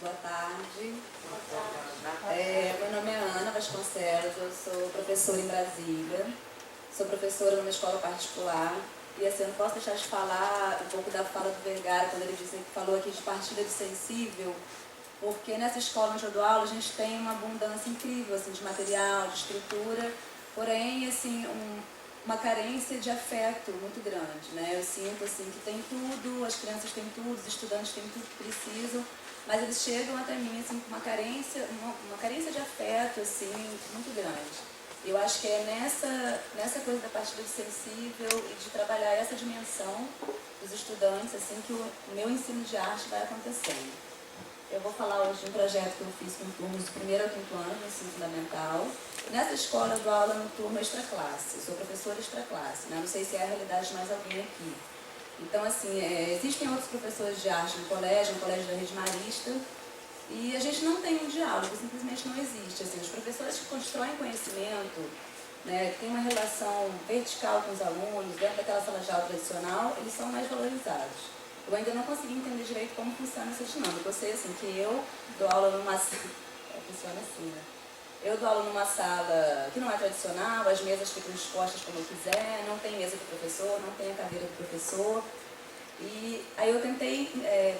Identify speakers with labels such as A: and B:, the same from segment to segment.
A: Boa tarde. Meu nome é Ana Vasconcelos, eu sou professora em Brasília, sou professora numa escola particular e assim, eu não posso deixar de falar um pouco da fala do Vergara, quando ele disse que falou aqui de partilha de sensível, porque nessa escola onde eu dou aula a gente tem uma abundância incrível assim, de material, de estrutura, porém assim, uma carência de afeto muito grande, né? Eu sinto assim, que tem tudo, as crianças têm tudo, os estudantes têm tudo que precisam, mas eles chegam até mim assim, com uma carência de afeto assim, muito grande. Eu acho que é nessa coisa da partilha de sensível e de trabalhar essa dimensão dos estudantes assim, que o meu ensino de arte vai acontecendo. Eu vou falar hoje de um projeto que eu fiz com turmas do primeiro ao quinto ano do ensino fundamental. Nessa escola eu dou aula no turno extra classe, sou professora extra classe, né? Não sei se é a realidade de mais alguém aqui. Então, assim, existem outros professores de arte no colégio, da Rede Marista, e a gente não tem um diálogo, simplesmente não existe. Assim, os professores que constroem conhecimento, né, que têm uma relação vertical com os alunos, dentro daquela sala de aula tradicional, eles são mais valorizados. Eu ainda não consegui entender direito como funciona essa dinâmica. Eu sei assim, que eu dou aula numa sala... funciona assim, né? Eu dou aula numa sala que não é tradicional, as mesas ficam expostas como eu quiser, não tem mesa do professor, não tem a cadeira do professor. E aí eu tentei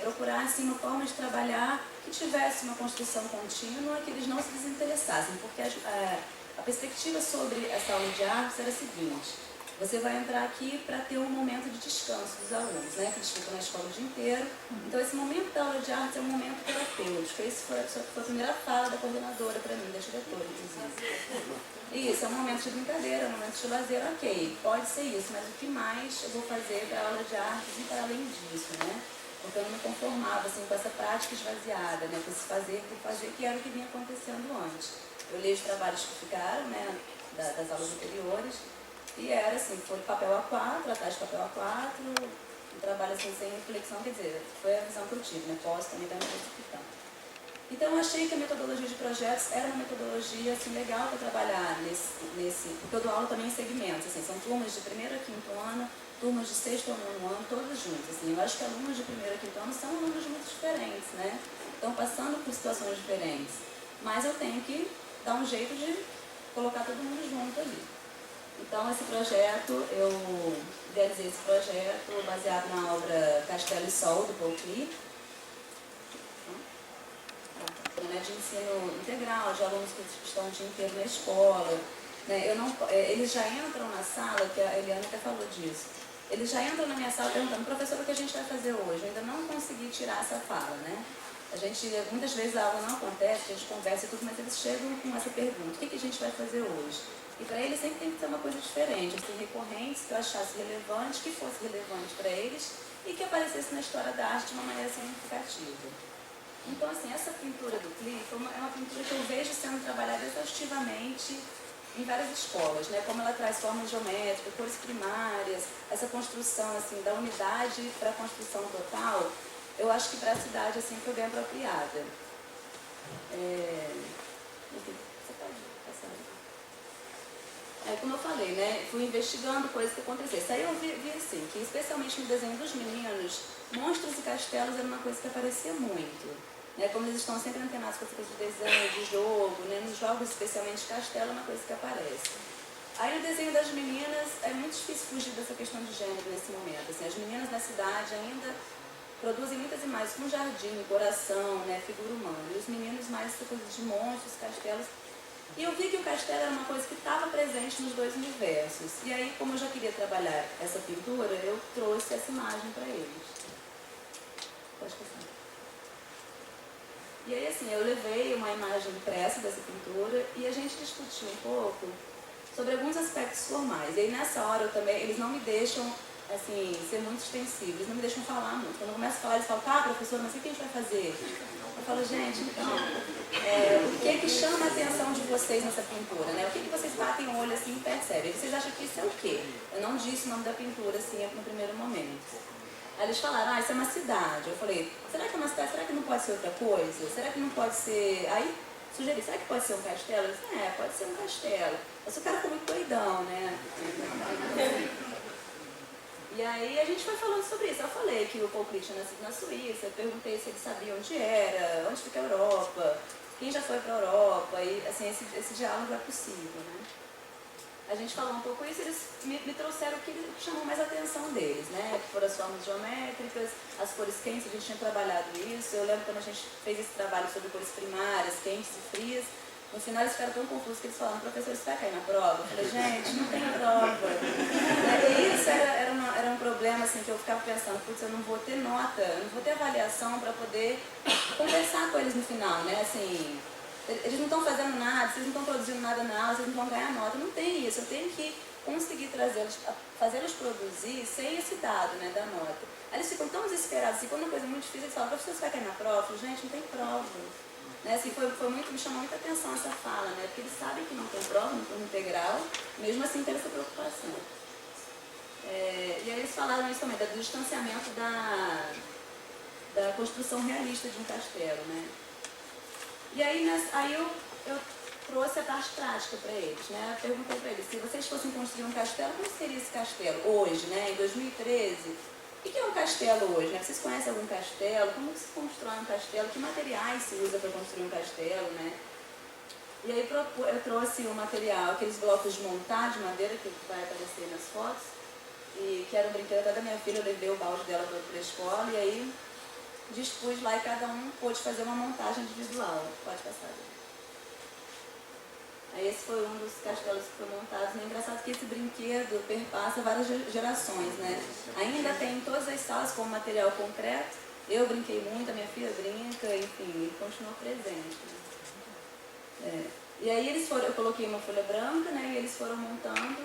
A: procurar assim, uma forma de trabalhar que tivesse uma construção contínua, que eles não se desinteressassem, porque a perspectiva sobre essa aula de artes era a seguinte: você vai entrar aqui para ter um momento de descanso dos alunos, né, que eles ficam na escola o dia inteiro. Então esse momento da aula de artes é um momento terapêutico. Esse foi a primeira fala da coordenadora para mim, da diretora, inclusive. Isso, é um momento de brincadeira, é um momento de lazer, ok, pode ser isso, mas o que mais eu vou fazer para a aula de artes e para além disso, né? Porque eu não me conformava assim, com essa prática esvaziada, né, com esse fazer por fazer, que era o que vinha acontecendo antes. Eu li os trabalhos que ficaram, né, das aulas anteriores, e era assim, foi papel A4, atrás de papel A4, um trabalho assim, sem reflexão, quer dizer, foi a visão que eu tive, né? Posso também estar me justificando. Então eu achei que a metodologia de projetos era uma metodologia assim, legal para trabalhar porque eu dou aula também em segmentos, assim, são turmas de primeiro a quinto ano, turmas de sexto a nono ano, todas juntas. Assim, eu acho que alunos de primeiro a quinto ano são alunos muito diferentes, né? Estão passando por situações diferentes, mas eu tenho que dar um jeito de colocar todo mundo junto ali. Então, esse projeto, eu idealizei esse projeto baseado na obra Castelo e Sol, do Paul Klee, né, de ensino integral, de alunos que estão o dia inteiro na escola. Né, eles já entram na sala, que a Eliana até falou disso, eles já entram na minha sala perguntando: professora, o que a gente vai fazer hoje? Eu ainda não consegui tirar essa fala, né? Muitas vezes a aula não acontece, a gente conversa e tudo, mas eles chegam com essa pergunta: o que a gente vai fazer hoje? E para eles sempre tem que ser uma coisa diferente, assim, recorrente, que eu achasse relevante, que fosse relevante para eles e que aparecesse na história da arte de uma maneira significativa. Então, assim, essa pintura do Klee é uma pintura que eu vejo sendo trabalhada exaustivamente em várias escolas, né? Como ela traz formas geométricas, cores primárias, essa construção assim, da unidade para a construção total, eu acho que para a cidade assim, foi bem apropriada. Você pode passar. Como eu falei, né, fui investigando coisas que acontecessem. Aí eu vi assim, que especialmente no desenho dos meninos, monstros e castelos era uma coisa que aparecia muito. Né, como eles estão sempre antenados com essa coisa de desenho, de jogo, né, nos jogos especialmente castelo é uma coisa que aparece. Aí no desenho das meninas é muito difícil fugir dessa questão de gênero nesse momento. Assim, as meninas na cidade ainda produzem muitas imagens com jardim, coração, né, figura humana. E os meninos mais essa coisa de monstros, castelos. E eu vi que o castelo era uma coisa que estava presente nos dois universos. E aí, como eu já queria trabalhar essa pintura, eu trouxe essa imagem para eles. Pode passar. E aí, assim, eu levei uma imagem impressa dessa pintura e a gente discutiu um pouco sobre alguns aspectos formais. E aí, nessa hora, eles não me deixam, assim, ser muito extensivos, eles não me deixam falar muito. Quando eu começo a falar, eles falam: tá, professora, mas o que a gente vai fazer? Eu falo: gente, então, o que chama a atenção de vocês nessa pintura, né? O que vocês batem o olho assim e percebem? Vocês acham que isso é o quê? Eu não disse o nome da pintura, assim, no primeiro momento. Aí eles falaram: isso é uma cidade. Eu falei: será que é uma cidade? Será que não pode ser outra coisa? Será que não pode ser... Aí sugeri: será que pode ser um castelo? Eu disse: pode ser um castelo. Mas o cara ficou muito doidão, né? E aí a gente foi falando sobre isso. Eu falei que o Paul Klee tinha nascido na Suíça, perguntei se ele sabia onde era, onde fica a Europa, quem já foi para a Europa, e assim, esse diálogo é possível, né? A gente falou um pouco isso, eles me trouxeram o que chamou mais a atenção deles, né? Que foram as formas geométricas, as cores quentes, a gente tinha trabalhado isso. Eu lembro quando a gente fez esse trabalho sobre cores primárias, quentes e frias, no final eles ficaram tão confusos que eles falaram: professor, isso vai cair na prova? Eu falei: gente, não tem prova. E isso era um problema assim, que eu ficava pensando: putz, eu não vou ter nota, eu não vou ter avaliação para poder conversar com eles no final, né? Assim, eles não estão fazendo nada, vocês não estão produzindo nada na aula, vocês não vão ganhar nota. Não tem isso, eu tenho que conseguir trazê-los, fazê-los produzir sem esse dado, né, da nota. Aí eles ficam tão desesperados, assim, quando é uma coisa muito difícil, eles falam: professor, você vai cair na prova? Eu falo: gente, não tem prova. Né, assim, me chamou muita atenção essa fala, né, porque eles sabem que não tem prova no turno integral, mesmo assim tem essa preocupação. E aí eles falaram isso também, do distanciamento da construção realista de um castelo, né. E aí, eu trouxe a parte prática para eles, né? Eu perguntei para eles: se vocês fossem construir um castelo, como seria esse castelo hoje, né? Em 2013? O que é um castelo hoje, né? Vocês conhecem algum castelo? Como se constrói um castelo? Que materiais se usa para construir um castelo, né? E aí eu trouxe o material, aqueles blocos de montar de madeira que vai aparecer nas fotos, e que era um brinquedo até da minha filha. Eu levei o balde dela para a escola e aí dispus lá e cada um pôde fazer uma montagem individual. Pode passar. Aí esse foi um dos castelos que foi montado. É engraçado que esse brinquedo perpassa várias gerações, né? Ainda tem em todas as salas como material concreto. Eu brinquei muito, a minha filha brinca, enfim, ele continuou presente. Né? E aí eu coloquei uma folha branca, né? E eles foram montando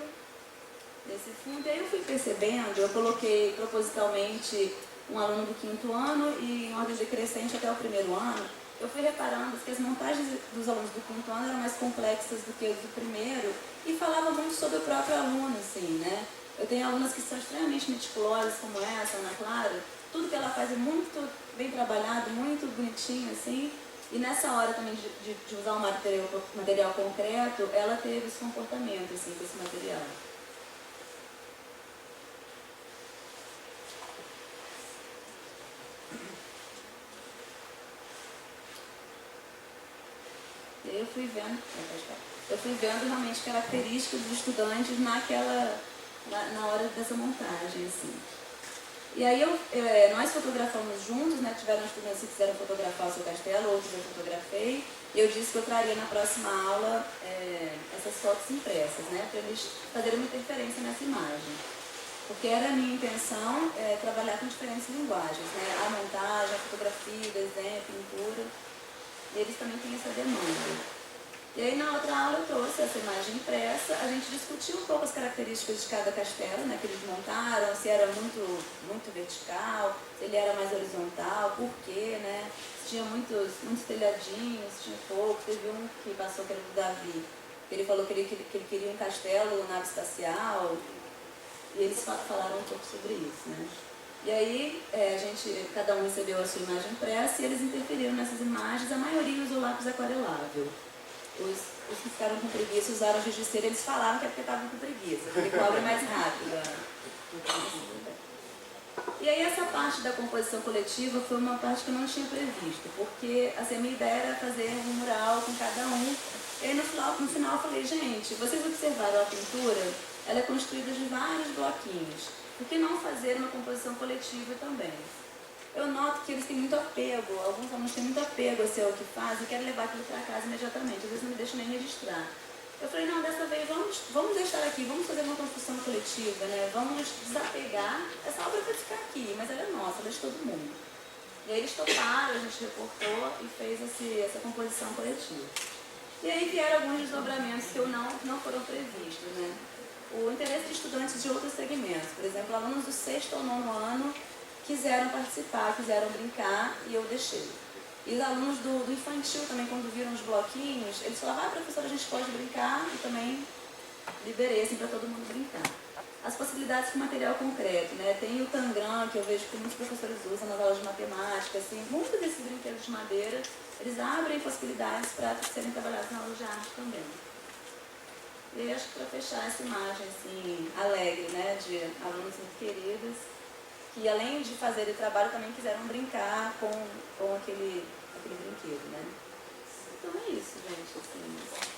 A: esse fundo. E aí eu fui percebendo, eu coloquei propositalmente um aluno do 5º ano e em ordem decrescente até o 1º ano. Eu fui reparando que as montagens dos alunos do 5º ano eram mais complexas do que as do 1º e falavam muito sobre o próprio aluno, assim, né? Eu tenho alunas que são extremamente meticulosas, como essa, Ana Clara. Tudo que ela faz é muito bem trabalhado, muito bonitinho, assim. E nessa hora também de usar um material concreto, ela teve esse comportamento, assim, com esse material. Eu fui vendo realmente características dos estudantes na hora dessa montagem, assim. E aí nós fotografamos juntos, né? Tiveram estudantes que quiseram fotografar o seu castelo, outros eu fotografei. E eu disse que eu traria na próxima aula essas fotos impressas, né? Para eles fazerem uma interferência nessa imagem. Porque era a minha intenção trabalhar com diferentes linguagens, né? A montagem, a fotografia, o desenho, a pintura. E eles também têm essa demanda. E aí na outra aula eu trouxe essa imagem impressa, a gente discutiu um pouco as características de cada castelo, né, que eles montaram, se era muito vertical, se ele era mais horizontal, por quê, né? Se tinha muitos telhadinhos, se tinha pouco. Teve um que passou, que era do Davi, que ele falou que ele queria um castelo, nave espacial, e eles falaram um pouco sobre isso, né? E aí, cada um recebeu a sua imagem impressa e eles interferiram nessas imagens. A maioria usou lápis aquarelável. Os que ficaram com preguiça usaram giz de cera. Eles falaram que é porque estavam com preguiça, porque cobre mais rápido. E aí essa parte da composição coletiva foi uma parte que eu não tinha previsto, porque assim, a minha ideia era fazer um mural com cada um. E aí no final eu falei: gente, vocês observaram a pintura? Ela é construída de vários bloquinhos. Por que não fazer uma composição coletiva também? Eu noto que eles têm muito apego, alguns alunos têm muito apego a ser o que faz e querem levar aquilo para casa imediatamente, às vezes não me deixam nem registrar. Eu falei: não, dessa vez vamos deixar aqui, vamos fazer uma construção coletiva, né? Vamos desapegar, essa obra vai ficar aqui, mas ela é nossa, ela é de todo mundo. E aí eles toparam, a gente reportou e fez essa composição coletiva. E aí vieram alguns desdobramentos que não foram previstos, né? O interesse de estudantes de outros segmentos, por exemplo, alunos do 6º ou 9º ano quiseram participar, quiseram brincar e eu deixei. E os alunos do infantil também, quando viram os bloquinhos, eles falavam: professora, a gente pode brincar, e também liberei assim, para todo mundo brincar. As possibilidades com material concreto, né? Tem o tangram, que eu vejo que muitos professores usam nas aulas de matemática, assim, muitos desses brinquedos de madeira, eles abrem possibilidades para serem trabalhados na aula de arte também. E acho que para fechar essa imagem assim, alegre, né, de alunos muito queridos, que além de fazerem o trabalho também quiseram brincar com aquele brinquedo, né? Então é isso, gente. Assim,